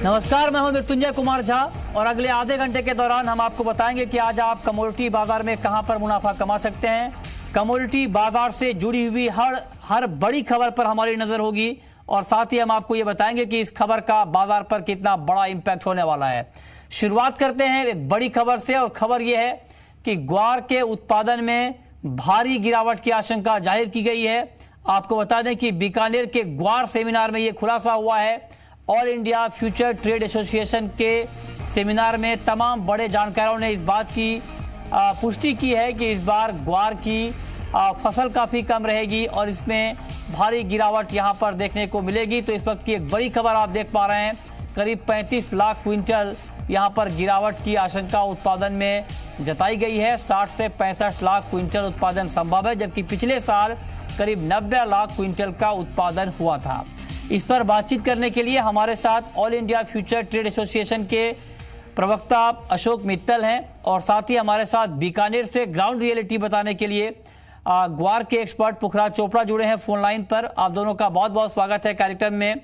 नमस्कार, मैं हूं मृत्युंजय कुमार झा और अगले आधे घंटे के दौरान हम आपको बताएंगे कि आज आप कमोडिटी बाजार में कहां पर मुनाफा कमा सकते हैं। कमोडिटी बाजार से जुड़ी हुई हर बड़ी खबर पर हमारी नजर होगी और साथ ही हम आपको ये बताएंगे कि इस खबर का बाजार पर कितना बड़ा इंपैक्ट होने वाला है। शुरुआत करते हैं एक बड़ी खबर से और खबर यह है कि ग्वार के उत्पादन में भारी गिरावट की आशंका जाहिर की गई है। आपको बता दें कि बीकानेर के ग्वार सेमिनार में यह खुलासा हुआ है। All India future trade association के सेमिनार में तमाम बड़े जानकारों ने इस बात की पुष्टि की है कि इस बार ग्वार की फसल काफ़ी कम रहेगी और इसमें भारी गिरावट यहां पर देखने को मिलेगी। तो इस वक्त की एक बड़ी खबर आप देख पा रहे हैं, करीब 35 लाख क्विंटल यहां पर गिरावट की आशंका उत्पादन में जताई गई है। 60 से 65 लाख क्विंटल उत्पादन संभव है, जबकि पिछले साल करीब 90 लाख क्विंटल का उत्पादन हुआ था। इस पर बातचीत करने के लिए हमारे साथ all India future trade association के प्रवक्ता अशोक मित्तल हैं और साथ ही हमारे साथ बीकानेर से ग्राउंड रियलिटी बताने के लिए ग्वार के एक्सपर्ट पुखराज चोपड़ा जुड़े हैं फोन लाइन पर। आप दोनों का बहुत बहुत स्वागत है कार्यक्रम में।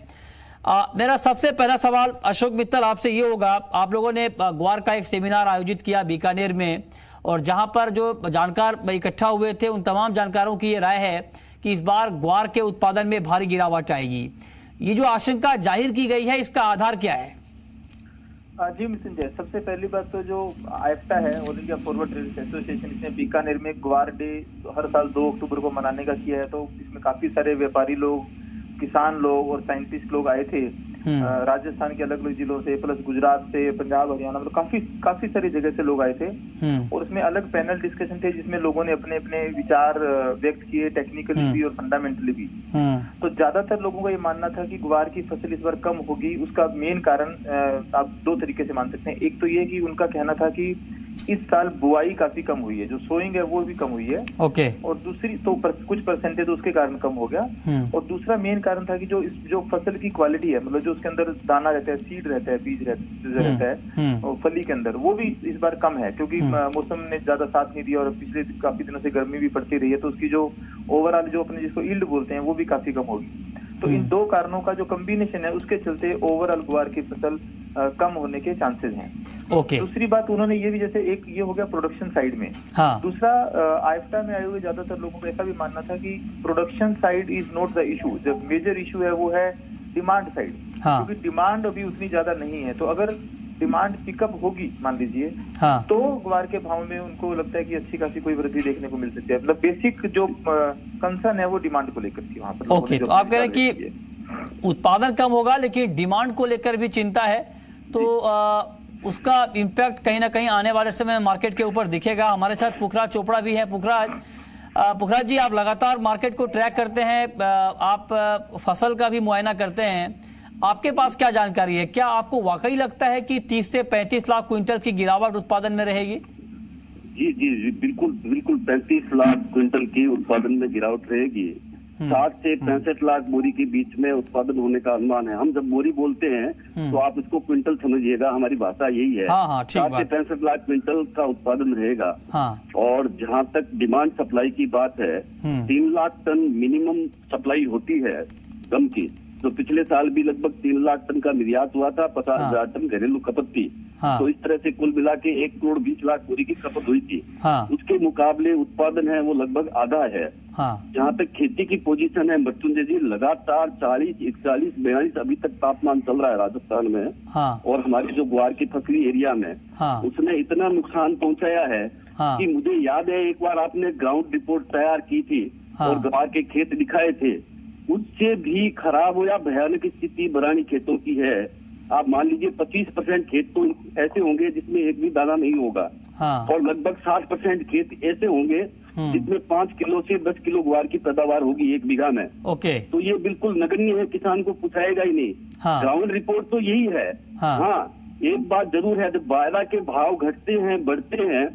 मेरा सबसे पहला सवाल अशोक मित्तल आपसे ये होगा, आप लोगों ने ग्वार का एक सेमिनार आयोजित किया बीकानेर में और जहां पर जो जानकार इकट्ठा हुए थे उन तमाम जानकारों की ये राय है कि इस बार ग्वार के उत्पादन में भारी गिरावट आएगी। ये जो आशंका जाहिर की गई है, इसका आधार क्या है? जी मृत्युंजय, सबसे पहली बात तो जो आईएफटा है, all India forward trade association, इसने बीकानेर में ग्वार डे हर साल 2 अक्टूबर को मनाने का किया है। तो इसमें काफी सारे व्यापारी लोग, किसान लोग और साइंटिस्ट लोग आए थे राजस्थान के अलग अलग जिलों से, प्लस गुजरात से, पंजाब, हरियाणा, मतलब काफी सारी जगह से लोग आए थे। और उसमें अलग पैनल डिस्कशन थे जिसमें लोगों ने अपने अपने विचार व्यक्त किए, टेक्निकली भी और फंडामेंटली भी। तो ज्यादातर लोगों का ये मानना था कि ग्वार की फसल इस बार कम होगी। उसका मेन कारण आप 2 तरीके से मान सकते हैं। एक तो ये कि उनका कहना था कि इस साल बुआई काफी कम हुई है, जो सोइंग है वो भी कम हुई है। ओके। और दूसरी तो कुछ परसेंटेज उसके कारण कम हो गया। और दूसरा मेन कारण था कि जो फसल की क्वालिटी है, मतलब जो उसके अंदर दाना रहता है, सीड रहता है, बीज रहता है और फली के अंदर, वो भी इस बार कम है क्योंकि मौसम ने ज्यादा साथ नहीं दिया और पिछले काफी दिनों से गर्मी भी पड़ती रही है। तो उसकी जो ओवरऑल जो अपने जिसको यील्ड बोलते हैं वो भी काफी कम होगी। तो इन 2 कारणों का जो कॉम्बिनेशन है उसके चलते ओवरऑल ग्वार की फसल कम होने के चांसेस हैं। ओके। दूसरी बात उन्होंने ये भी, जैसे एक ये हो गया प्रोडक्शन साइड में। हाँ। दूसरा, आईएफटा में आए हुए ज्यादातर लोगों को ऐसा भी मानना था कि production side is not the issue, जो मेजर इशू है वो है डिमांड साइड। हाँ। क्योंकि डिमांड अभी उतनी ज्यादा नहीं है। तो अगर डिमांड पिकअप होगी मान लीजिए, हाँ, तो ग्वार के भाव में उनको लगता है कि अच्छी खासी कोई वृद्धि देखने को मिल सकती है। मतलब बेसिक जो कंसर्न है वो डिमांड को लेकर की वहां पर। ओके। तो आप कह रहे हैं कि उत्पादन कम होगा लेकिन डिमांड को लेकर भी चिंता है, तो उसका इम्पैक्ट कहीं ना कहीं आने वाले समय में मार्केट के ऊपर दिखेगा। हमारे साथ पुखराज चोपड़ा भी है। पुखराज जी, आप लगातार मार्केट को ट्रैक करते हैं, आप फसल का भी मुआयना करते हैं, आपके पास क्या जानकारी है? क्या आपको वाकई लगता है कि 30 से 35 लाख क्विंटल की गिरावट उत्पादन में रहेगी? जी जी जी, बिल्कुल 35 लाख क्विंटल की उत्पादन में गिरावट रहेगी। 60 से 65 लाख बोरी के बीच में उत्पादन होने का अनुमान है। हम जब बोरी बोलते हैं तो आप इसको क्विंटल समझिएगा, हमारी भाषा यही है। हाँ, 60 से 65 लाख क्विंटल का उत्पादन रहेगा। हाँ। और जहाँ तक डिमांड सप्लाई की बात है, 3 लाख टन मिनिमम सप्लाई होती है गम की। तो पिछले साल भी लगभग 3 लाख टन का निर्यात हुआ था, 50,000 टन घरेलू खपत थी। तो इस तरह से कुल मिला के 1 करोड़ 20 लाख बोरी की खपत हुई थी। उसके मुकाबले उत्पादन है वो लगभग आधा है। जहाँ तक खेती की पोजीशन है मृत्युंजय जी, लगातार 40, 41, 42 अभी तक तापमान चल रहा है राजस्थान में। और हमारी जो ग्वार की फसली एरिया में उसने इतना नुकसान पहुंचाया है कि मुझे याद है एक बार आपने ग्राउंड रिपोर्ट तैयार की थी और ग्वार के खेत दिखाए थे, उससे भी खराब हो या भयानक स्थिति बरानी खेतों की है। आप मान लीजिए 25% खेत तो ऐसे होंगे जिसमें एक भी दाना नहीं होगा। और लगभग 60% खेत ऐसे होंगे जिसमें 5 किलो से 10 किलो ग्वार की पैदावार होगी 1 बीघा में। ओके। तो ये बिल्कुल नगण्य है, किसान को पुछाएगा ही नहीं। ग्राउंड रिपोर्ट तो यही है। एक बात जरूर है, जब बायरा के भाव घटते हैं, बढ़ते हैं,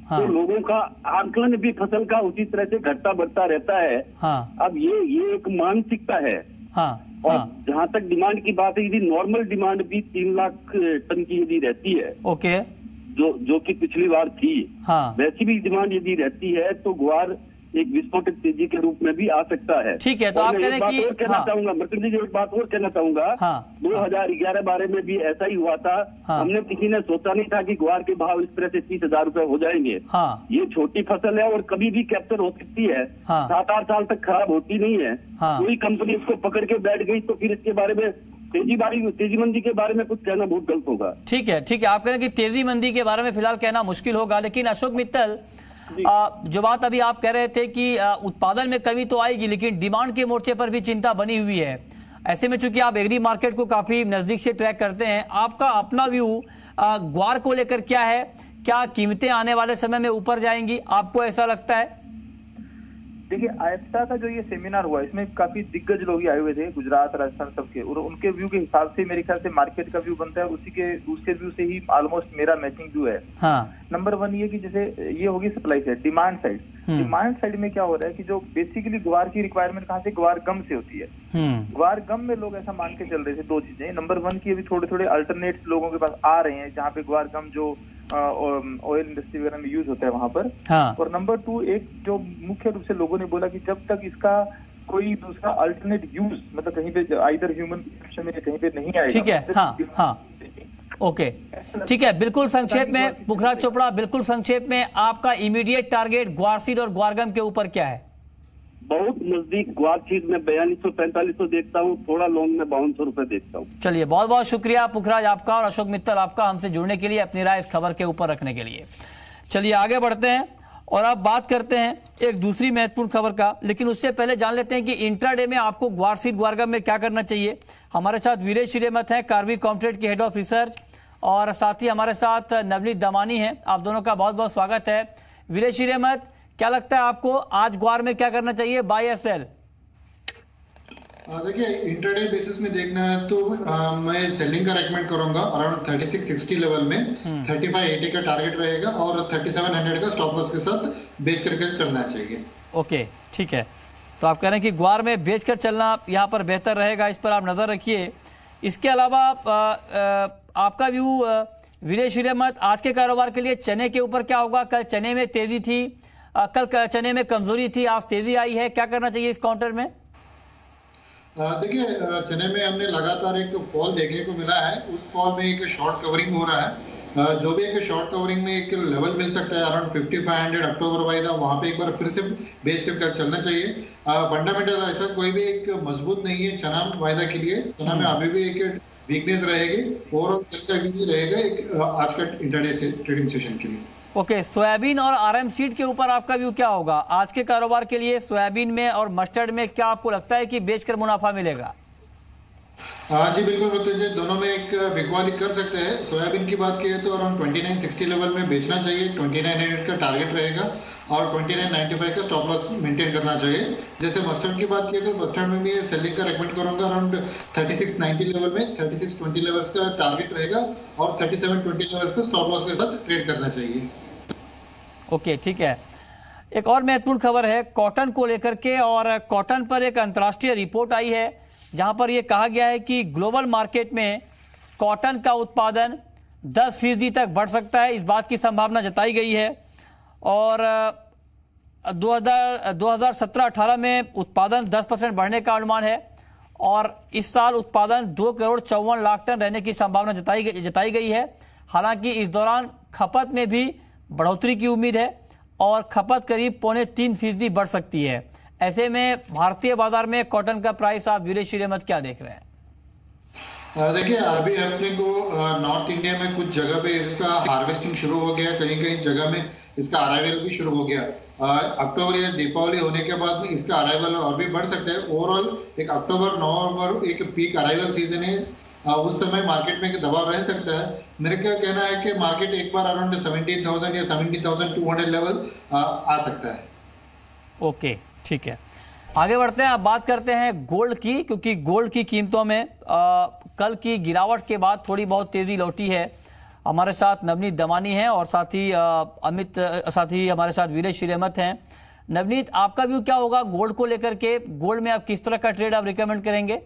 तो लोगों का आकलन भी फसल का उसी तरह से घटता बढ़ता रहता है। अब ये एक मानसिकता है। और जहाँ तक डिमांड की बात है, यदि नॉर्मल डिमांड भी 3 लाख टन की यदि रहती है, ओके, जो कि पिछली बार थी, वैसी भी डिमांड यदि रहती है तो ग्वार एक विस्फोटक तेजी के रूप में भी आ सकता है। ठीक है, तो आप कह रहे हैं कि कहना चाहूंगा मृत्युंजय जी, एक बात और कहना चाहूंगा। 2011-12 में भी ऐसा ही हुआ था। हमने किसी ने सोचा नहीं था कि ग्वार के भाव इस तरह से 30,000 रुपए हो जाएंगे। ये छोटी फसल है और कभी भी कैप्चर हो सकती है। 7-8 साल तक खराब होती नहीं है। कोई कंपनी इसको पकड़ के बैठ गई तो फिर इसके बारे में तेजी मंदी के बारे में कुछ कहना बहुत गलत होगा। ठीक है, ठीक है, आप कह रहे हैं कि तेजी मंदी के बारे में फिलहाल कहना मुश्किल होगा, लेकिन अशोक मित्तल, जो बात अभी आप कह रहे थे कि उत्पादन में कमी तो आएगी, लेकिन डिमांड के मोर्चे पर भी चिंता बनी हुई है। ऐसे में चूंकि आप एग्री मार्केट को काफी नजदीक से ट्रैक करते हैं, आपका अपना व्यू ग्वार को लेकर क्या है? क्या कीमतें आने वाले समय में ऊपर जाएंगी, आपको ऐसा लगता है? देखिए, आयफ्टा का जो ये सेमिनार हुआ, इसमें काफी दिग्गज लोग आए हुए थे, गुजरात, राजस्थान सबके, और उनके व्यू के हिसाब से मेरे ख्याल से मार्केट का व्यू बनता है, उसके व्यू से ही ऑलमोस्ट मेरा मैचिंग व्यू है। नंबर 1 ये कि जैसे ये होगी supply side, demand side. Demand side में क्या हो रहा है कि जो बेसिकली ग्वार की रिक्वायरमेंट कहाँ से, ग्वार गम से होती है। ग्वार गम में लोग ऐसा मान के चल रहे थे 2 चीजें। नंबर 1 की अभी थोड़े थोड़े अल्टरनेट्स लोगों के पास आ रहे हैं, जहाँ पे ग्वार गम जो ऑयल इंडस्ट्री वगैरह में यूज होता है वहां पर। और नंबर 2, एक जो मुख्य रूप से लोगों ने बोला कि जब तक इसका कोई दूसरा अल्टरनेट यूज, मतलब कहीं पे आइदर ह्यूमन में कहीं पे नहीं आएगा। ठीक है, ओके, ठीक है, बिल्कुल संक्षेप में पुखराज चोपड़ा, बिल्कुल संक्षेप में आपका इमीडिएट टारगेट ग्वारसीड और ग्वारगम के ऊपर क्या है? बहुत नजदीक ग्वार सीड में 4200-4500 देखता हूँ, थोड़ा लॉन्ग में 5200 रुपए देखता हूँ। चलिए, बहुत बहुत शुक्रिया पुखराज आपका और अशोक मित्तल आपका हमसे जुड़ने के लिए, अपनी राय इस खबर के ऊपर रखने के लिए। चलिए आगे बढ़ते हैं और अब बात करते हैं एक दूसरी महत्वपूर्ण खबर का, लेकिन उससे पहले जान लेते हैं कि इंट्राडे में आपको ग्वारसीड ग्वारगम में क्या करना चाहिए। हमारे साथ वीरेश हिरेमत हैं, कार्वी कॉम्प्टेट के हेड ऑफ रिसर्च, और साथ ही हमारे साथ नवनीत दमानी हैं। आप दोनों का बहुत बहुत स्वागत है। वीरेश हिरेमत, क्या लगता है आपको आज ग्वार में क्या करना चाहिए, बाय या सेल? देखिए, इंट्राडे बेसिस में देखना है तो मैं सेलिंग का रेकमेंड करूंगा अराउंड 3660 लेवल में। 3580 का टारगेट रहेगा और 3700 का स्टॉप लॉस के साथ बेच करके चलना चाहिए। ओके, ठीक है, तो आप कह रहे हैं कि ग्वार में बेचकर चलना यहाँ पर बेहतर रहेगा, इस पर आप नजर रखिए। इसके अलावा आपका व्यू वीरेश हिरेमत, आज के कारोबार के लिए चने के ऊपर क्या होगा? कल चने में तेजी थी, कल चने में कमजोरी थी, आज तेजी आई है, क्या करना चाहिए इस काउंटर में? देखिए, चने में हमने लगातार एक फॉल देखने को मिला है, उस फॉल में एक शॉर्ट कवरिंग हो रहा है। जो भी एक शॉर्ट कवरिंग में एक लेवल मिल सकता है अराउंड 5500 अक्टूबर वाइदा, वहां पे एक बार फिर से बेच कर चलना चाहिए। फंडामेंटल ऐसा कोई भी एक मजबूत नहीं है चना वायदा के लिए। चना में अभी भी एक वीकनेस रहेगी, ओवरऑल सेल का भी रहेगा एक आज का इंट्राडे से ट्रेडिंग सेशन के लिए। ओके, सोयाबीन और आरएम सीड के ऊपर आपका व्यू क्या होगा आज के कारोबार के लिए? सोयाबीन में और मस्टर्ड में क्या आपको लगता है कि बेचकर मुनाफा मिलेगा? जी बिल्कुल, दोनों में एक बिकवाली कर सकते हैं। सोयाबीन की बात की तो अराउंड 2960 लेवल में बेचना चाहिए, 2900 का टारगेट रहेगा और 2995 का स्टॉप लॉस मेंटेन करना चाहिए। जैसे मस्टर्ड की बात की तो मस्टर्ड में भी सेलिंग का रेकमेंड करूंगा अराउंड 3690 लेवल में। 3620 लेवल्स का टारगेट रहेगा और 3720 लेवल्स का स्टॉप लॉस के साथ ट्रेड करना चाहिए। ओके, ठीक है, एक और महत्वपूर्ण खबर है कॉटन को लेकर के, और कॉटन पर एक अंतर्राष्ट्रीय रिपोर्ट आई है जहां पर यह कहा गया है कि ग्लोबल मार्केट में कॉटन का उत्पादन 10% तक बढ़ सकता है, इस बात की संभावना जताई गई है। और 2017-18 में उत्पादन 10% बढ़ने का अनुमान है और इस साल उत्पादन 2,54,00,000 टन रहने की संभावना जताई गई है। हालांकि इस दौरान खपत में भी बढ़ोतरी की उम्मीद है और खपत करीब 3.25% बढ़ सकती है। ऐसे में भारतीय बाजार में कॉटन का प्राइस आप वीरेश हिरेमत क्या देख रहे हैं? देखिए, अभी अपने को नॉर्थ इंडिया में कुछ जगह पे इसका हार्वेस्टिंग शुरू हो गया, कहीं कहीं जगह में इसका अराइवल भी शुरू हो गया। अक्टूबर या दीपावली होने के बाद में इसका अराइवल और भी बढ़ सकता है। ओवरऑल एक अक्टूबर नवंबर एक पीक अराइवल सीजन है, उस समय मार्केट में एक दबाव रह सकता है। मेरे क्या कहना है कि मार्केट एक बार अराउंड 17,000 या 17,200 लेवल आ सकता है। ओके, ठीक है, आगे बढ़ते हैं। अब बात करते हैं गोल्ड की, क्योंकि गोल्ड की कीमतों में कल की गिरावट के बाद थोड़ी बहुत तेजी लौटी है। हमारे साथ नवनीत दमानी हैं और साथ ही हमारे साथ वीरेश हिरेमत हैं। नवनीत, आपका व्यू क्या होगा गोल्ड को लेकर के? गोल्ड में आप किस तरह का ट्रेड आप रिकमेंड करेंगे?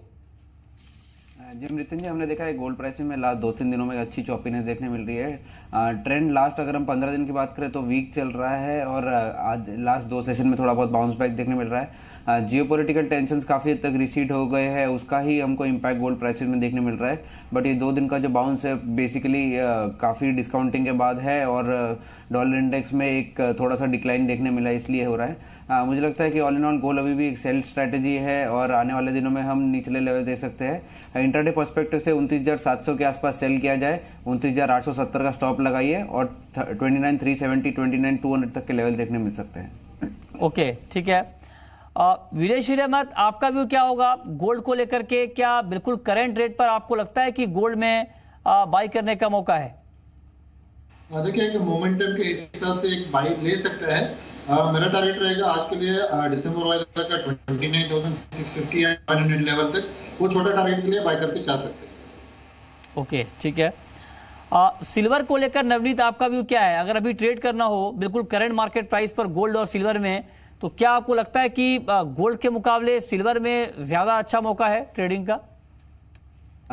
जी मृत्युंजय जी, हमने देखा है गोल्ड प्राइसिंग में लास्ट 2-3 दिनों में अच्छी चॉपीनेस देखने मिल रही है। ट्रेंड लास्ट अगर हम 15 दिन की बात करें तो वीक चल रहा है और आज लास्ट 2 सेशन में थोड़ा बहुत बाउंस बैक देखने मिल रहा है। जियोपॉलिटिकल टेंशंस काफ़ी हद तक रिसीड हो गए हैं, उसका ही हमको इम्पैक्ट गोल्ड प्राइसिंग में देखने मिल रहा है। बट ये 2 दिन का जो बाउंस है बेसिकली काफ़ी डिस्काउंटिंग के बाद है और डॉलर इंडेक्स में एक थोड़ा सा डिक्लाइन देखने मिला है, इसलिए हो रहा है। मुझे लगता है कि ऑल इन ऑल गोल्ड अभी भी एक सेल स्ट्रैटेजी है और आने वाले दिनों में हम निचले लेवल दे सकते हैं। इंटरडे पर्सपेक्टिव से 29,700 के आसपास सेल किया जाए, 29,870 का स्टॉप लगाइए और 29,370, 29,200 तक के लेवल देखने मिल सकते हैं। ओके, ठीक है। वीरेश अहमद, आपका व्यू क्या होगा गोल्ड को लेकर के? क्या बिल्कुल करंट रेट पर आपको लगता है कि गोल्ड में बाई करने का मौका है? देखिए, एक मोमेंटम के हिसाब से एक बाई ले सकता है। मेरा टारगेट रहेगा आज के लिए दिसंबर वाले तक का 29,650 या 100 लेवल तक, वो छोटा टारगेट के लिए बाय करके जा सकते हैं। ओके, ठीक है। सिल्वर को लेकर नवनीत, आपका व्यू क्या है? अगर अभी ट्रेड करना हो बिल्कुल करंट मार्केट प्राइस पर गोल्ड और सिल्वर में, तो क्या आपको लगता है कि गोल्ड के मुकाबले सिल्वर में ज्यादा अच्छा मौका है ट्रेडिंग का?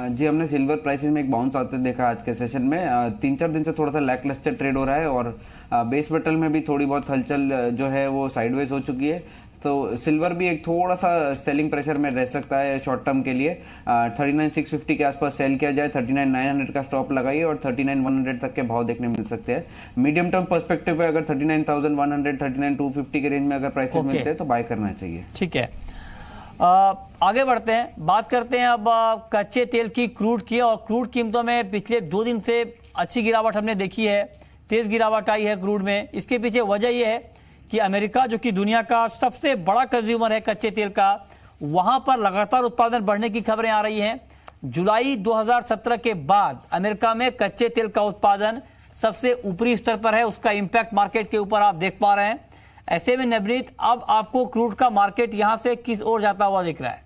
जी, हमने सिल्वर प्राइसेस में एक बाउंस आते देखा आज के सेशन में। 3-4 दिन से थोड़ा सा लैकलस्टर ट्रेड हो रहा है और बेस मेटल में भी थोड़ी बहुत हलचल जो है वो साइडवेज हो चुकी है। तो सिल्वर भी एक थोड़ा सा सेलिंग प्रेशर में रह सकता है शॉर्ट टर्म के लिए। 39,650 के आसपास सेल किया जाए, 39,900 का स्टॉप लगाइए और 39,100 तक के भाव देखने मिल सकते हैं। मीडियम टर्म पर्सपेक्टिव पे अगर 39,100, 39,250 के रेंज में अगर प्राइसेस मिलते हैं तो बाय करना चाहिए। ठीक है, आगे बढ़ते हैं, बात करते हैं अब कच्चे तेल की, क्रूड की। और क्रूड कीमतों में पिछले 2 दिन से अच्छी गिरावट हमने देखी है, तेज गिरावट आई है क्रूड में। इसके पीछे वजह यह है कि अमेरिका, जो कि दुनिया का सबसे बड़ा कंज्यूमर है कच्चे तेल का, वहां पर लगातार उत्पादन बढ़ने की खबरें आ रही हैं। जुलाई 2017 के बाद अमेरिका में कच्चे तेल का उत्पादन सबसे ऊपरी स्तर पर है। उसका इंपैक्ट मार्केट के ऊपर आप देख पा रहे हैं। ऐसे में नवनीत, अब आपको क्रूड का मार्केट यहां से किस ओर जाता हुआ दिख रहा है?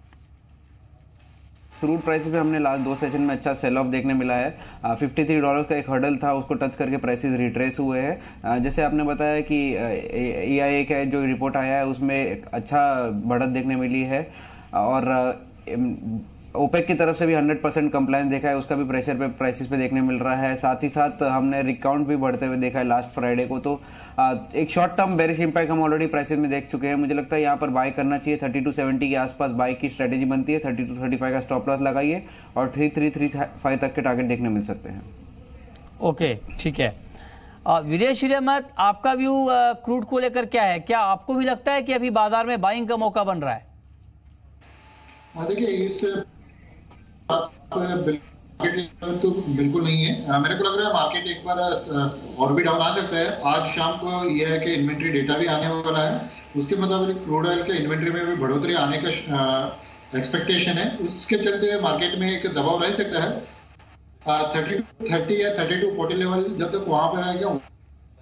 क्रूड प्राइसेस पे हमने लास्ट 2 सेशन में अच्छा सेल ऑफ देखने मिला है। $53 का एक हर्डल था, उसको टच करके प्राइसेस रिट्रेस हुए हैं। जैसे आपने बताया कि EIA का जो रिपोर्ट आया है उसमें एक अच्छा बढ़त देखने मिली है और ओपेक की तरफ से भी 100% कंप्लायंस देखा है, उसका भी प्रेशर पे प्राइसेस पे देखने मिल रहा है। साथ ही साथ हमने रिग काउंट भी बढ़ते हुए देखा है लास्ट फ्राइडे को। तो एक शॉर्ट टर्म बेरिश इंपैक्ट हम ऑलरेडी प्राइसेस में देख चुके हैं। मुझे लगता है यहाँ पर बाय करना चाहिए। 3270 के आसपास बाय की स्ट्रेटेजी बनती है। 3235 का स्टॉप लॉस लगाइए और 3335 तक के टारगेट देखने मिल सकते हैं। ओके, ठीक है। वीरेश अहमद, आपका व्यू क्रूड को लेकर क्या है? क्या आपको भी लगता है कि अभी बाजार में बाइंग का मौका बन रहा है? देखिए, इस तो बिल्कुल नहीं है। मेरे को लग रहा है मार्केट एक बार और भी डाउन आ सकता है। आज शाम को यह है कि इन्वेंट्री डेटा भी आने वाला है, उसके मुताबिक क्रूड ऑयल के इन्वेंट्री में भी बढ़ोतरी आने का एक्सपेक्टेशन है। उसके चलते मार्केट में एक दबाव रह सकता है। 30 या 3240 लेवल जब तक वहां पर रहेगा,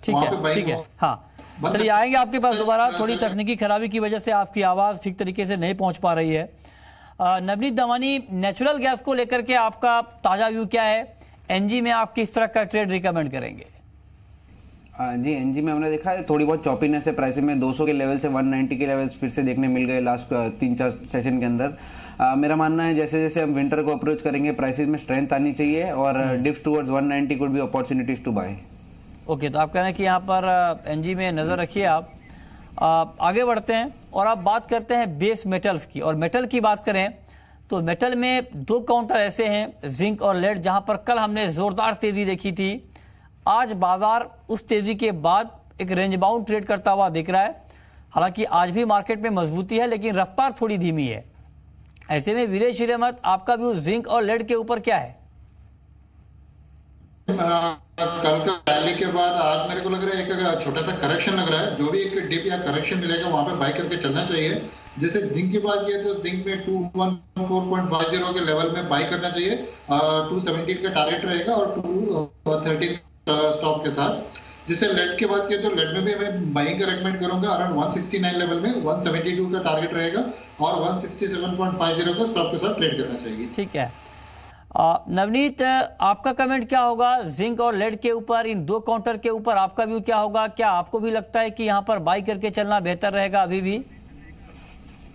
ठीक है, ठीक है। हाँ, चलिए आएंगे आपके पास दोबारा। थोड़ी तकनीकी खराबी की वजह से आपकी आवाज ठीक तरीके से नहीं पहुंच पा रही है। नवनीत दमानी, नेचुरल गैस को लेकर के आपका ताजा व्यू क्या है? एनजी में आप किस तरह का ट्रेड रिकमेंड करेंगे? जी, एनजी में हमने देखा है थोड़ी बहुत चॉपीनेस है प्राइसिंग में। 200 के लेवल से 190 के लेवल फिर से देखने मिल गए लास्ट 3-4 सेशन के अंदर। मेरा मानना है जैसे जैसे हम विंटर को अप्रोच करेंगे प्राइसेस में स्ट्रेंथ आनी चाहिए और dips towards 190 could be opportunities to buy. Okay, तो आप कह रहे हैं कि यहाँ पर एनजी में नजर रखिए आप। आगे बढ़ते हैं और आप बात करते हैं बेस मेटल्स की। और मेटल की बात करें तो मेटल में 2 काउंटर ऐसे हैं, जिंक और लेड, जहां पर कल हमने जोरदार तेजी देखी थी। आज बाजार उस तेजी के बाद एक रेंज बाउंड ट्रेड करता हुआ दिख रहा है। हालांकि आज भी मार्केट में मजबूती है, लेकिन रफ्तार थोड़ी धीमी है। ऐसे में वीरेश अहमद, आपका व्यू जिंक और लेड के ऊपर क्या है? कल का रैली के बाद आज मेरे को लग रहा है एक छोटा सा करेक्शन लग रहा है। जो भी एक डिप या करेक्शन मिलेगा वहां पे बाय करके चलना चाहिए। जैसे जिंक की बात किया तो जिंक में 214.50 के लेवल में बाय करना चाहिए। 217 का टारगेट रहेगा और 213 स्टॉप के साथ। जैसे लेड की बात किया तो लेड में भी मैं बाइंग का रेकमेंड करूंगा अराउंड 169 लेवल में। 172 का टारगेट रहेगा और 167.50 का स्टॉप के साथ ट्रेड करना चाहिए। ठीक है। नवनीत, आपका कमेंट क्या होगा जिंक और लेड के ऊपर, इन 2 काउंटर के ऊपर आपका व्यू क्या होगा? क्या आपको भी लगता है कि यहाँ पर बाई करके चलना बेहतर रहेगा अभी भी?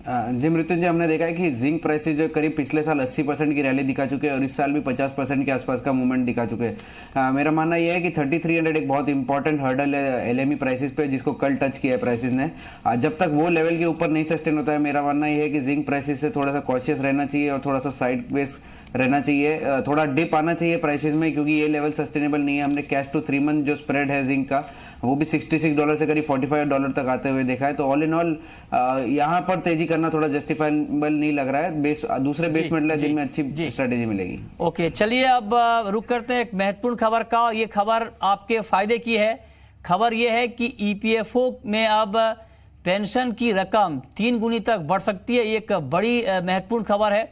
जी मृत्युंजय, हमने देखा है कि जिंक प्राइसेस जो करीब पिछले साल 80% की रैली दिखा चुके हैं और इस साल भी 50% के आसपास का मूवमेंट दिखा चुके हैं। मेरा मानना यह है कि 3300 एक बहुत इंपॉर्टेंट हर्डल है एलएमई प्राइसेस पे, जिसको कल टच किया है प्राइसेस ने। जब तक वो लेवल के ऊपर नहीं सस्टेन होता है, मेरा मानना यह है कि जिंक प्राइसेस से थोड़ा सा कॉशियस रहना चाहिए और थोड़ा सा साइड वेज रहना चाहिए। थोड़ा डिप आना चाहिए प्राइसेस में, क्योंकि ये लेवल सस्टेनेबल नहीं है। हमने कैश टू 3 मंथ जो स्प्रेड है जिंक का, वो भी $66 से करीब $45 तक आते हुए देखा है। तो ऑल इन ऑल यहाँ पर तेजी करना थोड़ा जस्टिफाइबल नहीं लग रहा है। दूसरे बेस मेटल है जिनमें अच्छी स्ट्रेटेजी मिलेगी। ओके, चलिए अब रुक करते हैं एक महत्वपूर्ण खबर का। ये खबर आपके फायदे की है। खबर ये है कि ईपीएफओ में अब पेंशन की रकम 3 गुनी तक बढ़ सकती है। ये एक बड़ी महत्वपूर्ण खबर है।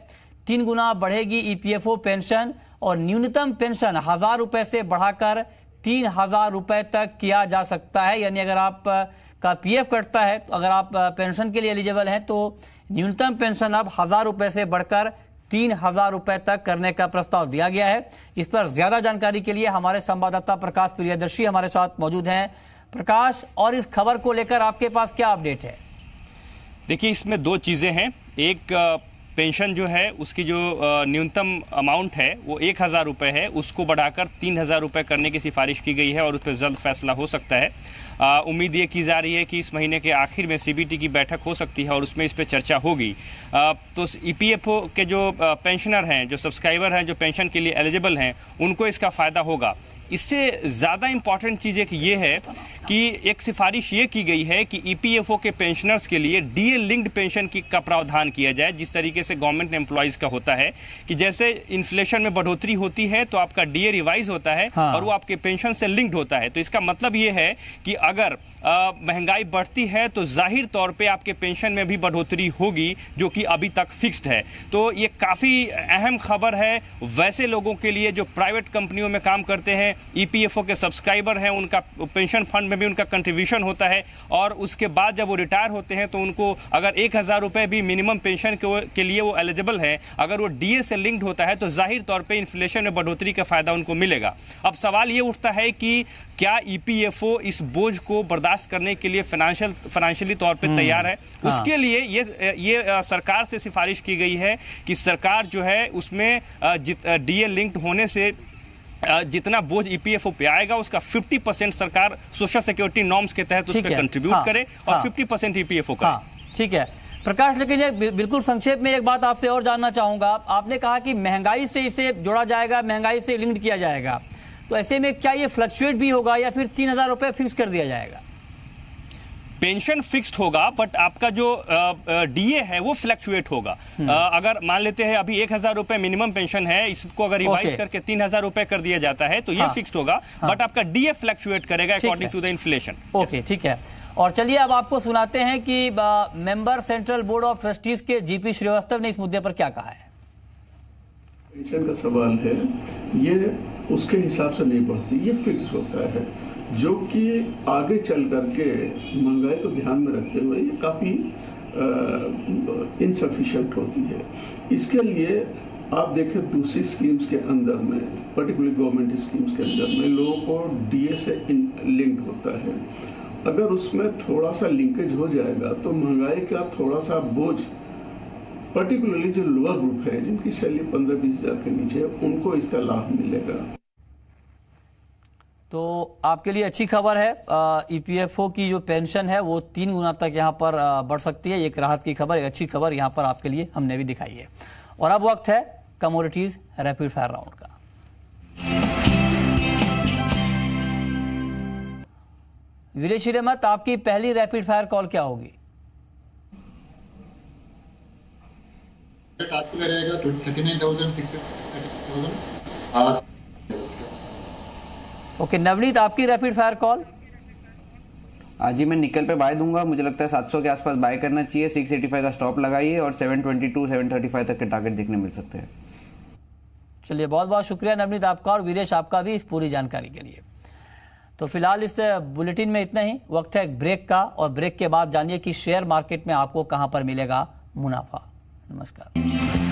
3 गुना बढ़ेगी ईपीएफओ पेंशन और न्यूनतम पेंशन 1000 रुपए से बढ़ाकर 3000 रुपए तक किया जा सकता है। यानी अगर आप का पीएफ कटता है, तो अगर आप पेंशन के लिए एलिजिबल हैं, तो न्यूनतम पेंशन अब 1000 रुपए से बढ़कर 3000 रुपए तक करने का प्रस्ताव दिया गया है। इस पर ज्यादा जानकारी के लिए हमारे संवाददाता प्रकाश प्रियदर्शी हमारे साथ मौजूद हैं। प्रकाश, और इस खबर को लेकर आपके पास क्या अपडेट है? देखिए, इसमें 2 चीजें हैं। एक, पेंशन जो है उसकी जो न्यूनतम अमाउंट है वो 1000 रुपये है, उसको बढ़ाकर 3000 रुपये करने की सिफारिश की गई है और उस पर जल्द फैसला हो सकता है। उम्मीद ये की जा रही है कि इस महीने के आखिर में सीबीटी की बैठक हो सकती है और उसमें इस पर चर्चा होगी। तो ईपीएफओ के जो पेंशनर हैं, जो सब्सक्राइबर हैं, जो पेंशन के लिए एलिजिबल हैं, उनको इसका फ़ायदा होगा। इससे ज़्यादा इम्पॉर्टेंट चीज़ एक ये है कि एक सिफारिश ये की गई है कि ईपीएफओ के पेंशनर्स के लिए डीए लिंक्ड पेंशन का प्रावधान किया जाए, जिस तरीके से गवर्नमेंट एम्प्लॉयज़ का होता है कि जैसे इन्फ्लेशन में बढ़ोतरी होती है तो आपका डीए रिवाइज होता है। हाँ। और वो आपके पेंशन से लिंक्ड होता है। तो इसका मतलब ये है कि अगर महंगाई बढ़ती है तो जाहिर तौर पे आपके पेंशन में भी बढ़ोतरी होगी, जो कि अभी तक फिक्स्ड है। तो ये काफ़ी अहम खबर है वैसे लोगों के लिए जो प्राइवेट कंपनियों में काम करते हैं, ईपीएफओ के सब्सक्राइबर हैं, उनका पेंशन फंड में भी उनका कंट्रीब्यूशन होता है और उसके बाद जब वो रिटायर होते हैं तो उनको अगर 1000 रुपये भी मिनिमम पेंशन के लिए वो एलिजिबल है, अगर वो डीए से लिंक्ड होता है तो जाहिर तौर पे इन्फ्लेशन में बढ़ोतरी का फायदा उनको मिलेगा। अब सवाल ये उठता है कि क्या ईपीएफओ इस बोझ को बर्दाश्त करने के लिए फाइनेंशियली तौर पे तैयार है? हाँ। उसके लिए ये सरकार से सिफारिश की गई है कि सरकार जो है उसमें डीए लिंक्ड होने से जितना बोझ ईपीएफओ पे आएगा उसका 50% सरकार सोशल सिक्योरिटी नॉर्म्स के तहत उस पर कंट्रीब्यूट करे और 50% ईपीएफओ करे। ठीक है प्रकाश, लेकिन ये बिल्कुल संक्षेप में एक बात आपसे और जानना चाहूंगा। आपने कहा कि महंगाई से इसे जोड़ा जाएगा, महंगाई से लिंक्ड किया जाएगा, तो ऐसे में क्या ये फ्लक्चुएट भी होगा या फिर 3000 रुपये फिक्स कर दिया जाएगा? पेंशन फिक्स्ड होगा, बट आपका जो डीए है वो फ्लक्चुएट होगा। अगर मान लेते हैं अभी 1000 रुपए मिनिमम पेंशन है, इसको अगर रिवाइज करके 3000 रुपए कर दिया जाता है तो ये फिक्स्ड होगा। बट आपका डीए फ्लक्चुएट करेगा according to the inflation. Okay, ठीक है। और चलिए अब आपको सुनाते हैं कि member central board of trustees के जीपी श्रीवास्तव ने इस मुद्दे पर क्या कहा है। पेंशन का सवाल है, ये उसके हिसाब से नहीं बढ़ती, ये फिक्स होता है, जो कि आगे चल करके महंगाई को ध्यान में रखते हुए ये काफ़ी इनसफिशिएंट होती है। इसके लिए आप देखें दूसरी स्कीम्स के अंदर में, पर्टिकुलरली गवर्नमेंट स्कीम्स के अंदर में लोगों को डीए से लिंक्ड होता है। अगर उसमें थोड़ा सा लिंकेज हो जाएगा तो महंगाई का थोड़ा सा बोझ, पर्टिकुलरली जो लोअर ग्रुप है जिनकी सैलरी 15-20 हज़ार के नीचे, उनको इसका लाभ मिलेगा। तो आपके लिए अच्छी खबर है, ईपीएफओ की जो पेंशन है वो 3 गुना तक यहाँ पर बढ़ सकती है। एक राहत की खबर, एक अच्छी खबर यहाँ पर आपके लिए हमने भी दिखाई है। और अब वक्त है कमोडिटीज रैपिड फायर राउंड का। विजय श्रीमत, आपकी पहली रैपिड फायर कॉल क्या होगी? आपको रहेगा 39,600। ओके, नवनीत, आपकी रैपिड फायर कॉल? जी मैं निकल पे बाय दूंगा। मुझे लगता है 700 के आसपास बाय करना चाहिए। 685 का स्टॉप लगाइए और 722 735 तक के टारगेट देखने मिल सकते हैं। चलिए, बहुत बहुत शुक्रिया नवनीत आपका और वीरेश आपका भी इस पूरी जानकारी के लिए। तो फिलहाल इस बुलेटिन में इतना ही। वक्त है एक ब्रेक का, और ब्रेक के बाद जानिए कि शेयर मार्केट में आपको कहां पर मिलेगा मुनाफा। नमस्कार।